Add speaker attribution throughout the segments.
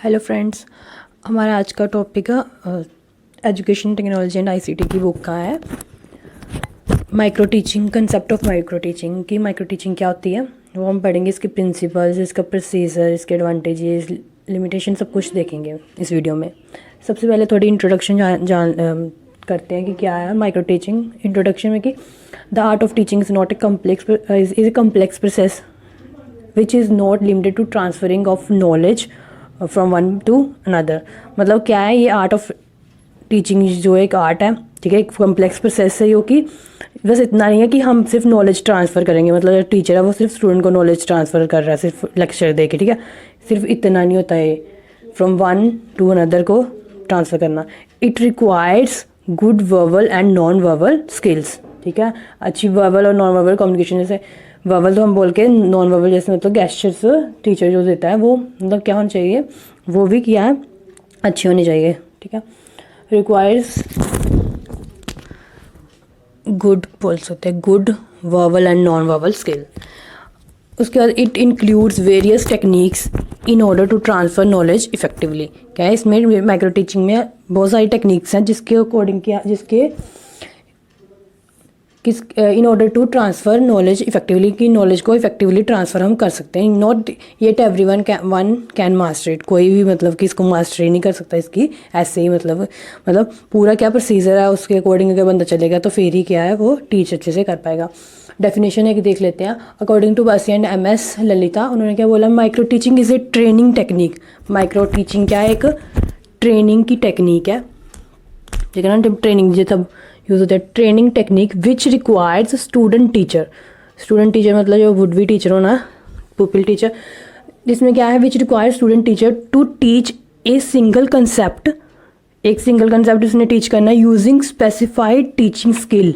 Speaker 1: Hello friends, हमारा आज का टॉपिक है एजुकेशन टेक्नोलॉजी एंड आईसीटी की बुक का है micro teaching. Concept of micro teaching की माइक्रो टीचिंग क्या होती है वो हम पढ़ेंगे। इसके प्रिंसिपल्स, इसका प्रोसीजर, इसके एडवांटेजेस, लिमिटेशन सब कुछ देखेंगे इस वीडियो में। सबसे पहले थोड़ी इंट्रोडक्शन करते हैं कि क्या है माइक्रो टीचिंग। इंट्रोडक्शन में कि the art of teaching is not a complex process which is not limited to transferring of knowledge from one to another. मतलब क्या है ये आर्ट ऑफ टीचिंग जो एक आर्ट है, ठीक है, एक कम्प्लेक्स प्रोसेस है, जो कि बस इतना नहीं है कि हम सिर्फ नॉलेज ट्रांसफ़र करेंगे। मतलब जो टीचर है वो सिर्फ स्टूडेंट को नॉलेज ट्रांसफ़र कर रहा है सिर्फ लेक्चर दे के, ठीक है। सिर्फ इतना नहीं होता है फ्रॉम वन टू अनदर को ट्रांसफ़र करना। It requires good verbal and non verbal skills, ठीक है। अच्छी वर्बल और नॉन वर्बल कम्युनिकेशन, जैसे वर्बल तो हम बोल के, नॉन वर्बल जैसे मतलब गेस्चर्स टीचर जो देता है वो मतलब क्या होना चाहिए, वो भी क्या है, अच्छी होनी चाहिए, ठीक है। रिक्वायर्स गुड बोल सकते हैं, good verbal and non verbal skill. उसके बाद it includes various techniques in order to transfer knowledge effectively. क्या है इसमें माइक्रो टीचिंग में बहुत सारी टेक्निक्स हैं जिसके अकॉर्डिंग क्या in order to transfer knowledge effectively, की नॉलेज को इफेक्टिवली ट्रांसफ़र हम कर सकते हैं। Not yet every one can master it. कोई भी मतलब कि इसको मास्टरी नहीं कर सकता इसकी ऐसे ही। मतलब पूरा क्या प्रोसीजर है उसके अकॉर्डिंग अगर बंदा चलेगा तो फिर ही क्या है वो टीच अच्छे से कर पाएगा। डेफिनेशन एक देख लेते हैं। अकॉर्डिंग टू बासी एंड MS ललिता, उन्होंने क्या बोला, micro teaching is a training technique. Micro teaching क्या है, एक ट्रेनिंग की टेक्निक है, ठीक है ना। ट्रेनिंग ये सब यूज़ होता है। Training technique which requires student teacher मतलब जो वुड बी टीचर होना, पुपिल टीचर, जिसमें क्या है which requires student teacher to teach a single concept. एक सिंगल कंसेप्ट उसने टीच करना है यूजिंग स्पेसिफाइड टीचिंग स्किल,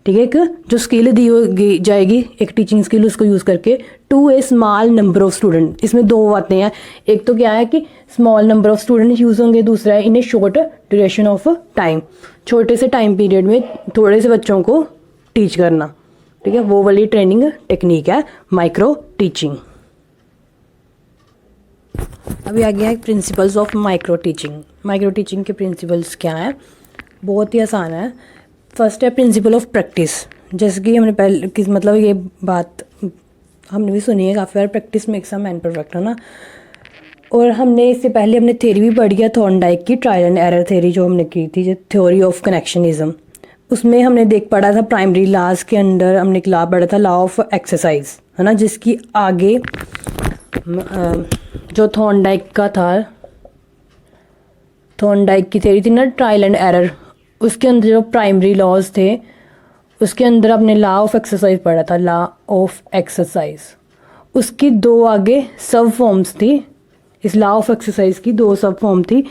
Speaker 1: ठीक है। एक जो स्किल दी जाएगी, एक टीचिंग स्किल, उसको यूज़ करके to a small number of student. इसमें दो बातें हैं, एक तो क्या है कि small number of student use होंगे, दूसरा है in a short duration of time, छोटे से टाइम पीरियड में थोड़े से बच्चों को टीच करना, ठीक है। वो वाली ट्रेनिंग टेक्निक है माइक्रो टीचिंग। अभी आ गया है principles of micro teaching. Micro teaching के प्रिंसिपल्स क्या है, बहुत ही आसान है। फर्स्ट है प्रिंसिपल ऑफ प्रैक्टिस। जैसे कि हमने पहले किस मतलब ये बात हमने भी सुनी है काफ़ी बार, practice makes a man perfect, है ना। और हमने इससे पहले हमने थ्योरी भी पढ़ी है थॉर्नडाइक की, ट्रायल एंड एरर थ्योरी जो हमने की थी, जो थ्योरी ऑफ कनेक्शनिज्म। उसमें हमने पढ़ा था प्राइमरी लॉज के अंदर हमने एक लॉ पढ़ा था, लॉ ऑफ एक्सरसाइज, है ना। जिसकी आगे जो थॉर्नडाइक का था, थॉर्नडाइक की थ्योरी थी ना ट्रायल एंड एरर, उसके अंदर जो प्राइमरी लॉज थे उसके अंदर अपने लॉ ऑफ एक्सरसाइज पढ़ा था, लॉ ऑफ एक्सरसाइज। उसकी दो आगे सब फॉर्म्स थी। इस लॉ ऑफ एक्सरसाइज की दो सब फॉर्म थी,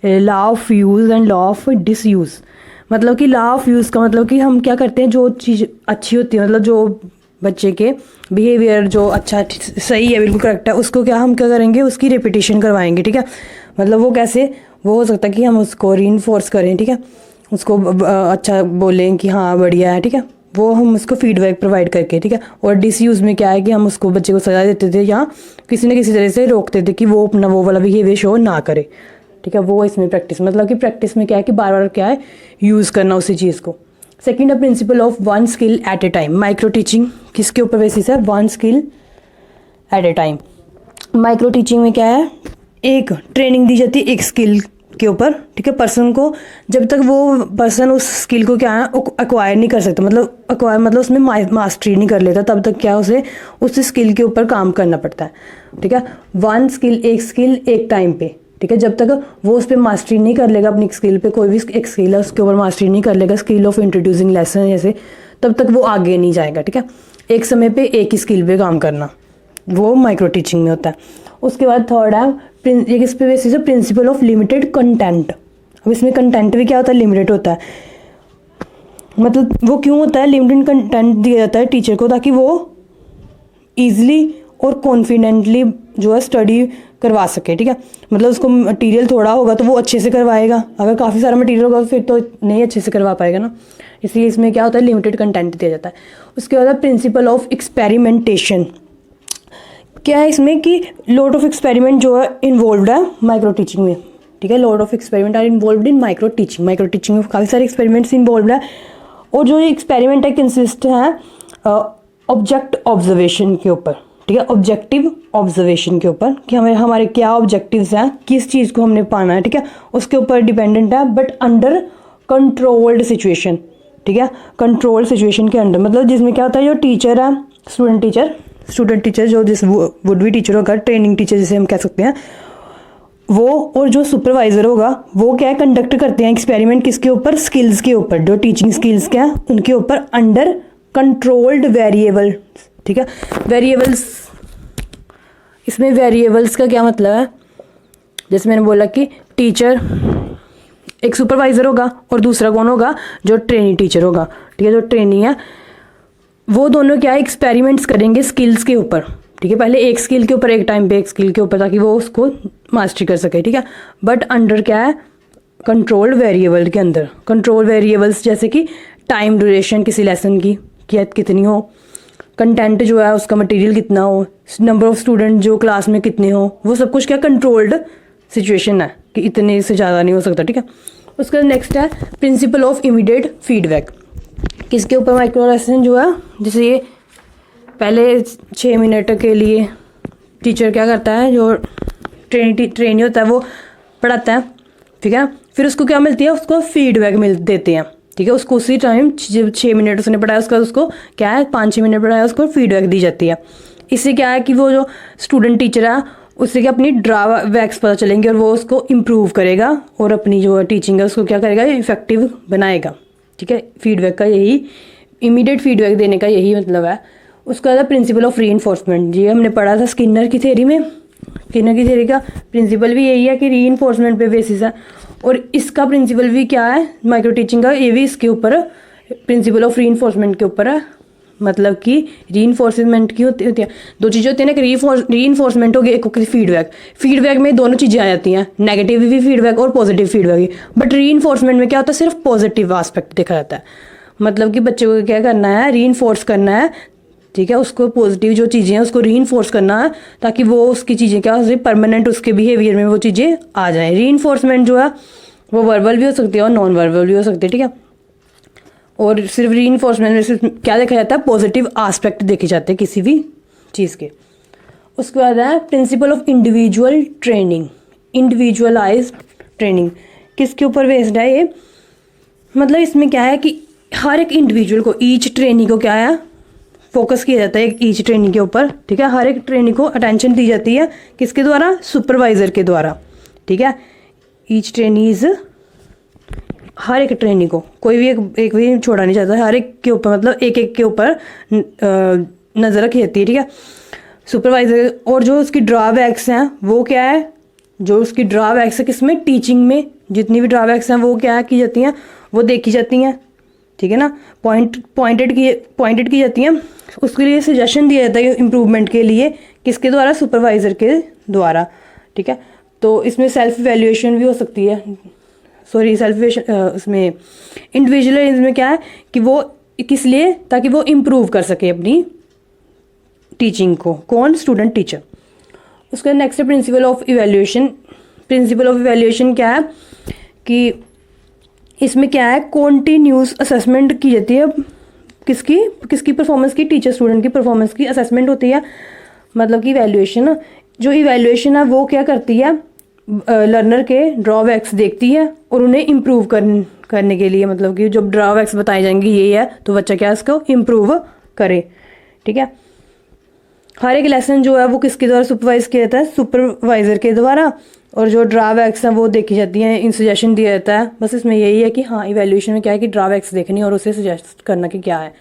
Speaker 1: law of use and law of disuse. मतलब कि लॉ ऑफ यूज़ का मतलब कि हम क्या करते हैं, जो चीज़ अच्छी होती है, मतलब जो बच्चे के बिहेवियर जो अच्छा सही है, बिल्कुल करेक्ट है, उसको हम क्या करेंगे, उसकी रिपीटिशन करवाएंगे, ठीक है। मतलब वो कैसे, वो हो सकता है कि हम उसको रीइंफोर्स करें, ठीक है, उसको अच्छा बोलें कि हाँ बढ़िया है, ठीक है, वो हम उसको फीडबैक प्रोवाइड करके, ठीक है। और डिसयूज़ में क्या है कि हम उसको बच्चे को सजा देते थे या किसी न किसी तरह से रोकते थे कि वो अपना वो वाला बिहेवियर शो ना करे, ठीक है। वो इसमें प्रैक्टिस, मतलब कि प्रैक्टिस में क्या है कि बार बार क्या है यूज़ करना उसी चीज़ को। सेकेंड है principle of one skill eight A time. Micro teaching किसके ऊपर बेसिस है, वन स्किल एट ए टाइम। माइक्रो टीचिंग में क्या है, एक ट्रेनिंग दी जाती है एक स्किल के ऊपर, ठीक है। पर्सन को जब तक वो पर्सन उस स्किल को क्या है एक्वायर नहीं कर सकता, मतलब एक्वायर मतलब उसमें मास्टरी नहीं कर लेता, तब तक क्या उसे उस स्किल के ऊपर काम करना पड़ता है, ठीक है। वन स्किल एक टाइम पे, ठीक है। जब तक वो उस पर मास्टरी नहीं कर लेगा, अपनी स्किल पे कोई भी एक स्किल है उसके ऊपर मास्टरी नहीं कर लेगा, स्किल ऑफ इंट्रोड्यूसिंग लेसन जैसे, तब तक वो आगे नहीं जाएगा, ठीक है। एक समय पे एक ही स्किल पे काम करना, वो माइक्रो टीचिंग में होता है। उसके बाद थर्ड है इस पे बेसिस है प्रिंसिपल ऑफ लिमिटेड कंटेंट। अब इसमें कंटेंट भी क्या होता है, लिमिटेड होता है। मतलब वो क्यों होता है, लिमिटेड कंटेंट दिया जाता है टीचर को ताकि वो ईजिली और कॉन्फिडेंटली जो है स्टडी करवा सके, ठीक है। मतलब उसको मटेरियल थोड़ा होगा तो वो अच्छे से करवाएगा, अगर काफ़ी सारा मटेरियल होगा फिर तो नहीं अच्छे से करवा पाएगा ना, इसलिए इसमें क्या होता है, लिमिटेड कंटेंट दिया जाता है। उसके बाद प्रिंसिपल ऑफ एक्सपेरिमेंटेशन। क्या है इसमें कि लॉट ऑफ एक्सपेरिमेंट जो है इन्वॉल्व है माइक्रो टीचिंग में, ठीक है। Lot of experiment are involve in micro teaching में काफ़ी सारे एक्सपेरिमेंट्स इन्वॉल्व है। और जो ये एक्सपेरिमेंट है कंसिस्ट है ऑब्जेक्ट ऑब्जर्वेशन के ऊपर, ठीक है, ऑब्जेक्टिव ऑब्जर्वेशन के ऊपर कि हमारे क्या ऑब्जेक्टिव्स हैं, किस चीज़ को हमने पाना है, ठीक है, उसके ऊपर डिपेंडेंट है, बट अंडर कंट्रोल्ड सिचुएशन, ठीक है, कंट्रोल्ड सिचुएशन के अंडर। मतलब जिसमें क्या होता है, जो टीचर है, स्टूडेंट टीचर जो जिस वुड बी टीचर होगा, ट्रेनिंग टीचर जिसे हम कह सकते हैं, वो और जो सुपरवाइज़र होगा वो क्या है, कंडक्ट करते हैं एक्सपेरिमेंट किसके ऊपर, स्किल्स के ऊपर, जो टीचिंग स्किल्स क्या है उनके ऊपर, अंडर कंट्रोल्ड वेरिएबल, ठीक है। वेरिएबल्स, इसमें वेरिएबल्स का क्या मतलब है, जैसे मैंने बोला कि टीचर एक सुपरवाइज़र होगा और दूसरा कौन होगा, जो ट्रेनी टीचर होगा, ठीक है, जो ट्रेनी है, वो दोनों क्या है एक्सपेरिमेंट्स करेंगे स्किल्स के ऊपर, ठीक है। पहले एक स्किल के ऊपर, एक टाइम पे एक स्किल के ऊपर, ताकि वो उसको मास्टरी कर सके, ठीक है। बट अंडर क्या है, कंट्रोल्ड वेरिएबल के अंदर। कंट्रोल वेरिएबल्स जैसे कि टाइम ड्यूरेशन किसी लेसन की कितनी हो, कंटेंट जो है उसका मटेरियल कितना हो, नंबर ऑफ स्टूडेंट जो क्लास में कितने हो, वो सब कुछ क्या कंट्रोल्ड सिचुएशन है कि इतने से ज़्यादा नहीं हो सकता, ठीक है। उसका नेक्स्ट है प्रिंसिपल ऑफ इमीडिएट फीडबैक। किसके ऊपर माइक्रो लेसन जो है, जैसे ये पहले 6 मिनट के लिए टीचर क्या करता है, जो ट्रेनी होता है वो पढ़ाता है, ठीक है, फिर उसको क्या मिलती है, उसको फीडबैक देते हैं, ठीक है। उसको उसी टाइम जब 6 मिनट उसने पढ़ाया उसको क्या है 5-6 मिनट पढ़ाया उसको फीडबैक दी जाती है। इससे क्या है कि वो जो स्टूडेंट टीचर है उससे क्या अपनी ड्रॉबैक्स पता चलेंगे और वो उसको इम्प्रूव करेगा और अपनी जो टीचिंग है उसको क्या करेगा, इफेक्टिव बनाएगा, ठीक है। फीडबैक का यही, इमीडिएट फीडबैक देने का यही मतलब है। उसका था प्रिंसिपल ऑफ रीइंफोर्समेंट, ये हमने पढ़ा था स्किनर की थ्योरी में। स्किनर की थ्योरी का प्रिंसिपल भी यही है कि रीइंफोर्समेंट पे बेसिस है, और इसका प्रिंसिपल भी क्या है माइक्रो टीचिंग का, ये भी इसके ऊपर प्रिंसिपल ऑफ रीइंफोर्समेंट के ऊपर है। मतलब कि रीइंफोर्समेंट की होती है, दो चीज़ें होती है ना, कि रीइंफोर्समेंट हो गई, एक होगी फीडबैक में दोनों चीज़ें आ जाती हैं, नेगेटिव भी फीडबैक और पॉजिटिव फीडबैक भी। बट रीइंफोर्समेंट में क्या होता है, सिर्फ पॉजिटिव एस्पेक्ट देखा जाता है। मतलब कि बच्चे को क्या करना है, रीइंफोर्स करना है, ठीक है, उसको पॉजिटिव जो चीज़ें हैं उसको रीइंफोर्स करना है, ताकि वो उसकी चीज़ें क्या हो परमानेंट उसके बिहेवियर में वो चीज़ें आ जाएँ। रीइंफोर्समेंट जो है वो वर्बल भी हो सकती है और नॉन वर्बल भी हो सकती है, ठीक है। और सिर्फ रीइंफोर्समेंट में सिर्फ क्या देखा जाता है, पॉजिटिव एस्पेक्ट देखे जाते हैं किसी भी चीज़ के। उसके बाद है principle of individual training, individualised training. किसके ऊपर बेस्ड है ये, मतलब इसमें क्या है कि हर एक इंडिविजुअल को, ईच ट्रेनी को क्या है फोकस किया जाता है ईच ट्रेनी के ऊपर, ठीक है। हर एक ट्रेनी को अटेंशन दी जाती है, किसके द्वारा, सुपरवाइज़र के द्वारा, ठीक है। ईच ट्रेनीज, हर एक ट्रेनी को कोई भी एक भी छोड़ा नहीं जाता, हर एक के ऊपर, मतलब एक एक के ऊपर नज़र रखी जाती है, ठीक है, सुपरवाइज़र। और जो उसकी ड्रॉबैक्स हैं वो क्या है, जो उसकी ड्रॉबैक्स है किसमें, टीचिंग में जितनी भी ड्रॉबैक्स हैं वो क्या की जाती हैं, वो देखी जाती हैं, ठीक है ना, पॉइंटेड की जाती हैं। उसके लिए सजेशन दिया जाता है इम्प्रूवमेंट के लिए, किसके द्वारा, सुपरवाइज़र के द्वारा, ठीक है। तो इसमें सेल्फ इवैल्यूएशन भी हो सकती है, सॉरी सेल्फ उसमें इंडिविजुअल में क्या है कि वो किस लिए, ताकि वो इम्प्रूव कर सके अपनी टीचिंग को, कौन, स्टूडेंट टीचर। उसका नेक्स्ट है principle of evaluation. Principle of evaluation क्या है कि इसमें क्या है, कॉन्टिन्यूस असेसमेंट की जाती है, किसकी परफॉर्मेंस की, टीचर स्टूडेंट की परफॉर्मेंस की असेसमेंट होती है। मतलब कि इवैल्यूएशन, जो इवैल्यूएशन है वो क्या करती है, लर्नर के ड्रॉबैक्स देखती है और उन्हें इम्प्रूव करने के लिए, मतलब कि जब ड्रॉबैक्स बताए जाएंगे ये है तो बच्चा क्या इसको इम्प्रूव करे, ठीक है। हर एक लेसन जो है वो किसके द्वारा सुपरवाइज किया जाता है, सुपरवाइज़र के द्वारा, और जो ड्रॉबैक्स हैं वो देखी जाती हैं, इन सजेशन दिया जाता है। बस इसमें यही है कि हाँ इवैल्यूएशन में क्या है कि ड्रॉबैक्स देखनी और उसे सजेस्ट करना कि क्या है।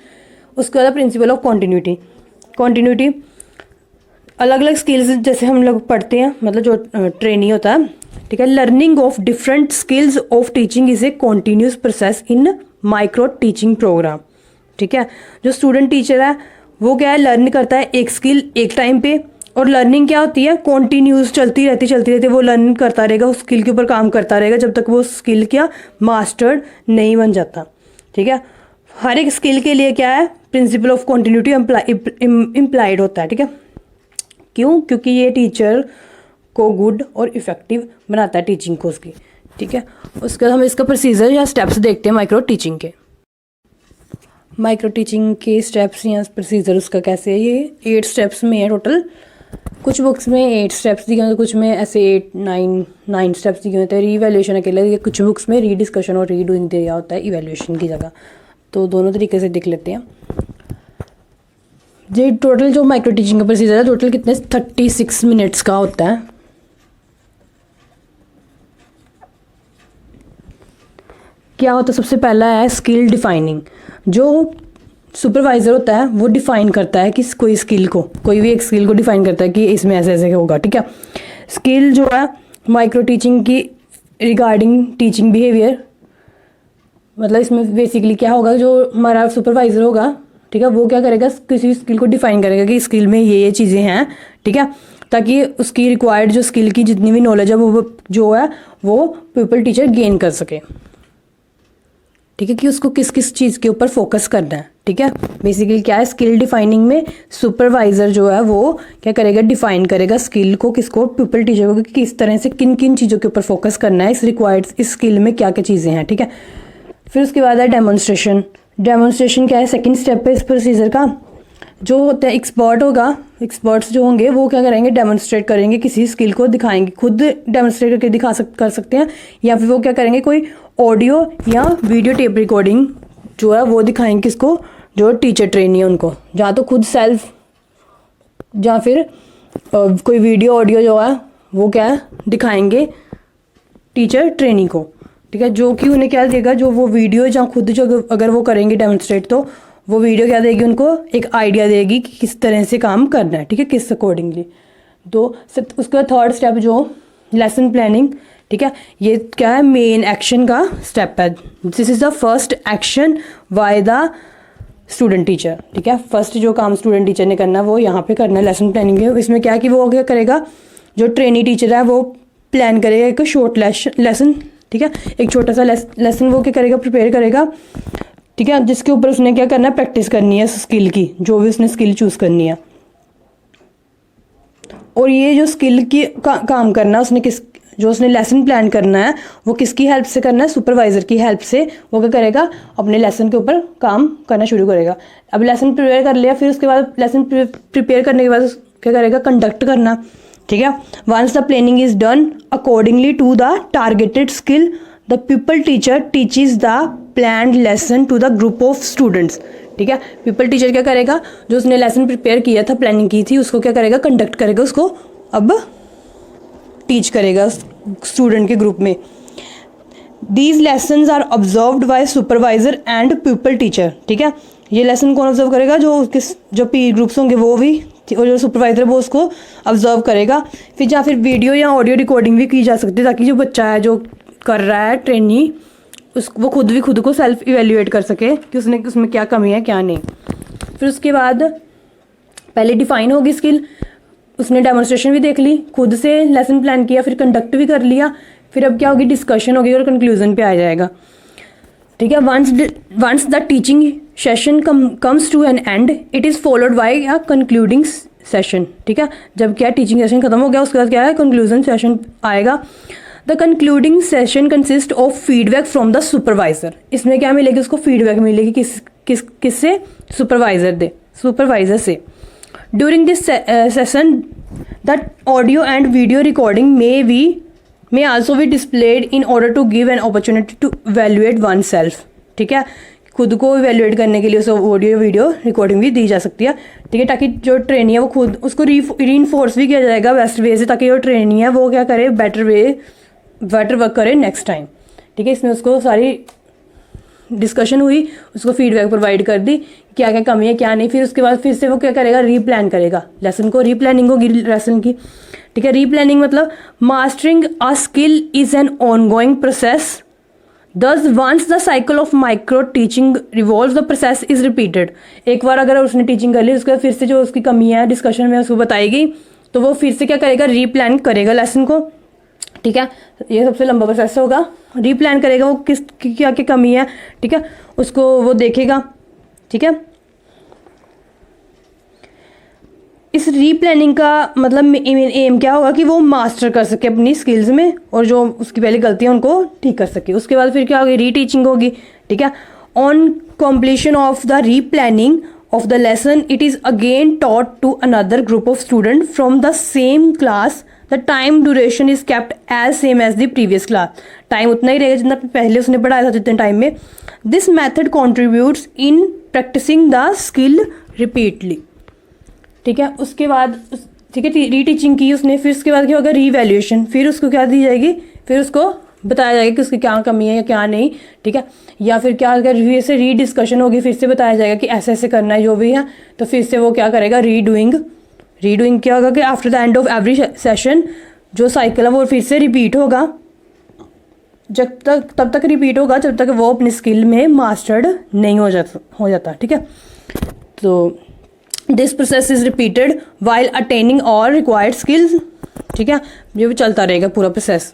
Speaker 1: उसके बाद प्रिंसिपल ऑफ कॉन्टिन्यूटी, अलग अलग स्किल्स जैसे हम लोग पढ़ते हैं, मतलब जो ट्रेनी होता है, ठीक है। Learning of different skills of teaching is a continuous process in micro teaching program, ठीक है। जो स्टूडेंट टीचर है वो क्या है, लर्न करता है एक स्किल एक टाइम पे, और लर्निंग क्या होती है, कॉन्टिन्यूस चलती रहती, वो लर्न करता रहेगा, उस स्किल के ऊपर काम करता रहेगा जब तक वो स्किल क्या मास्टर्ड नहीं बन जाता, ठीक है। हर एक स्किल के लिए क्या है, प्रिंसिपल ऑफ कॉन्टिन्यूटी इम्प्लाइड होता है, ठीक है। क्यों? क्योंकि ये टीचर को गुड और इफ़ेक्टिव बनाता है टीचिंग को उसकी, ठीक है। उसके बाद हम इसका प्रोसीजर या स्टेप्स देखते हैं माइक्रो टीचिंग के। माइक्रो टीचिंग के स्टेप्स या प्रोसीजर उसका कैसे है, ये 8 स्टेप्स में है टोटल। कुछ बुक्स में 8 स्टेप्स दिए हुए, कुछ में ऐसे 9 स्टेप्स दिए होते हैं। रीवैल्यूएशन अकेले, ये कुछ बुक्स में रीडिस्कशन और रीडूइंग दिया होता है इवैल्यूएशन की जगह। तो दोनों तरीके से देख लेते हैं। ये टोटल जो माइक्रो टीचिंग का प्रोसीजर है टोटल कितने 36 मिनट्स का होता है। क्या होता है? सबसे पहला है स्किल डिफाइनिंग। जो सुपरवाइज़र होता है वो डिफ़ाइन करता है कि कोई स्किल को, कोई भी एक स्किल को डिफ़ाइन करता है कि इसमें ऐसे ऐसे होगा, ठीक है। स्किल जो है माइक्रो टीचिंग की रिगार्डिंग टीचिंग बिहेवियर, मतलब इसमें बेसिकली क्या होगा, जो हमारा सुपरवाइज़र होगा, ठीक है, वो क्या करेगा, किसी स्किल को डिफ़ाइन करेगा कि स्किल में ये चीज़ें हैं, ठीक है, ताकि उसकी रिक्वायर्ड जो स्किल की जितनी भी नॉलेज है वो जो है वो पीपल टीचर गेन कर सके, ठीक है, कि उसको किस किस चीज़ के ऊपर फोकस करना है, ठीक है। बेसिकली क्या है, स्किल डिफाइनिंग में सुपरवाइज़र जो है वो क्या करेगा, डिफाइन करेगा स्किल को, किसको, पीपल टीचर को, कि किस तरह से किन किन चीज़ों के ऊपर फोकस करना है, इस रिक्वायर्ड इस स्किल में क्या क्या चीज़ें हैं, ठीक है। फिर उसके बाद है डेमोन्स्ट्रेशन। डेमोन्स्ट्रेशन क्या है, सेकेंड स्टेप है इस प्रोसीजर का। जो होता है एक्सपर्ट होगा, एक्सपर्ट्स जो होंगे वो क्या करेंगे, डेमोन्स्ट्रेट करेंगे, किसी स्किल को दिखाएंगे, खुद डेमोन्स्ट्रेट करके कर सकते हैं, या फिर वो क्या करेंगे, कोई ऑडियो या वीडियो टेप रिकॉर्डिंग जो है वो दिखाएंगे, किसको, जो टीचर ट्रेनी है उनको, या तो खुद सेल्फ, या फिर कोई वीडियो ऑडियो जो है वो क्या है दिखाएंगे टीचर ट्रेनी को, ठीक है। जो कि उन्हें क्या देगा, जो वो वीडियो या खुद जो अगर वो करेंगे डेमोन्स्ट्रेट, तो वो वीडियो क्या देगी उनको, एक आइडिया देगी कि किस तरह से काम करना है, ठीक है, किस अकॉर्डिंगली। तो उसका थर्ड स्टेप जो लेसन प्लानिंग, ठीक है, ये क्या है, मेन एक्शन का स्टेप है। This is the first action by the student teacher, ठीक है। फर्स्ट जो काम स्टूडेंट टीचर ने करना है वो यहाँ पे करना है, लेसन प्लानिंग है। इसमें क्या है कि वो क्या करेगा, जो ट्रेनी टीचर है वो प्लान करेगा एक शॉर्ट लेसन, ठीक है, एक छोटा सा लेसन वो क्या करेगा, प्रिपेयर करेगा, ठीक है, जिसके ऊपर उसने क्या करना है, प्रैक्टिस करनी है स्किल की, जो भी उसने स्किल चूज़ करनी है। और ये जो स्किल की काम करना उसने जो उसने लेसन प्लान करना है वो किसकी हेल्प से करना है, सुपरवाइज़र की हेल्प से। वो क्या करेगा, अपने लेसन के ऊपर काम करना शुरू करेगा। अब लेसन प्रिपेयर कर लिया, फिर उसके बाद लेसन प्रिपेयर करने के बाद क्या करेगा, कंडक्ट करना, ठीक है। Once the planning is done accordingly to the targeted skill, the pupil teacher teaches the planned lesson to the group of students, ठीक है। पीपल टीचर क्या करेगा, जो उसने लेसन प्रिपेयर किया था, प्लानिंग की थी, उसको क्या करेगा, कंडक्ट करेगा, उसको अब टीच करेगा स्टूडेंट के ग्रुप में। These lessons are observed by supervisor and pupil teacher, ठीक है। ये लेसन कौन ऑब्जर्व करेगा, जो पीर ग्रुप्स होंगे वो भी, और जो सुपरवाइजर वो उसको ऑब्जर्व करेगा। फिर या फिर वीडियो या ऑडियो रिकॉर्डिंग भी की जा सकती है, ताकि जो बच्चा है जो कर रहा है ट्रेनी, वो खुद को सेल्फ इवेल्युएट कर सके कि उसमें क्या कमी है क्या नहीं। फिर उसके बाद पहले डिफाइन होगी स्किल, उसने डेमोन्स्ट्रेशन भी देख ली, खुद से लेसन प्लान किया, फिर कंडक्ट भी कर लिया, फिर अब क्या होगी, डिस्कशन होगी और कंक्लूजन पे आ जाएगा, ठीक है। Once the teaching session comes to an end, it is followed by a concluding session, ठीक है। जब क्या टीचिंग सेशन खत्म हो गया, उसके बाद क्या है, कंक्लूजन सेशन आएगा। The concluding session consist of feedback from the supervisor. इसमें क्या मिलेगी, उसको फीडबैक मिलेगी किससे, सुपरवाइजर से। During this session the audio and video recording may also be displayed in order to give an opportunity to evaluate oneself, ठीक है। खुद को इवेल्युएट करने के लिए उसे ऑडियो वीडियो रिकॉर्डिंग भी दी जा सकती है, ठीक है, ताकि जो ट्रेनी है वो खुद उसको रीइंफोर्स भी किया जाएगा बेस्ट वे से, ताकि जो ट्रेनी है वो क्या करे, बेटर वर्क करे नेक्स्ट टाइम, ठीक है। इसमें उसको सारी डिस्कशन हुई, उसको फीडबैक प्रोवाइड कर दी, क्या क्या कमी है क्या नहीं। फिर उसके बाद फिर से वो क्या करेगा, रीप्लान करेगा लेसन को, रीप्लानिंग होगी लेसन की, ठीक है। रीप्लानिंग मतलब mastering a skill is an ongoing process, thus once the cycle of micro teaching revolve the process is repeated. एक बार अगर उसने टीचिंग कर ली, उसके बाद फिर से जो उसकी कमी है डिस्कशन में उसको बताएगी, तो वो फिर से क्या करेगा, रीप्लान करेगा लेसन को, ठीक है। ये सबसे लंबा प्रोसेस होगा, रीप्लान करेगा, वो किस क्या क्या कमी है, ठीक है, उसको वो देखेगा, ठीक है। इस रीप्लानिंग का मतलब एम क्या होगा कि वो मास्टर कर सके अपनी स्किल्स में और जो उसकी पहले गलतियाँ उनको ठीक कर सके। उसके बाद फिर क्या होगी, रीटीचिंग होगी, ठीक है। On completion of the replanning of the lesson, it is again taught to another group of students from the same class. The time duration is kept as same as the previous class. Time उतना ही रहेगा जितना पहले उसने पढ़ाया था जितने time में। This method contributes in practicing the skill repeatedly. ठीक है, उसके बाद ठीक है रीटीचिंग की उसने, फिर उसके बाद क्या होगा, रीवैल्यूएशन। फिर उसको क्या दी जाएगी, फिर उसको बताया जाएगा कि उसकी क्या कमी है या क्या नहीं, ठीक है। या फिर क्या अगर फिर से रीडिस्कशन होगी, फिर से बताया जाएगा कि ऐसे ऐसे करना है जो भी है, तो फिर से वो क्या करेगा, रीडूइंग क्या होगा कि after the end of every session जो साइकिल है वो फिर से रिपीट होगा, तब तक रिपीट होगा जब तक वो अपनी स्किल में मास्टर्ड नहीं हो जाता, ठीक है। तो this process is repeated while attaining all required skills, ठीक है। ये भी चलता रहेगा पूरा प्रोसेस।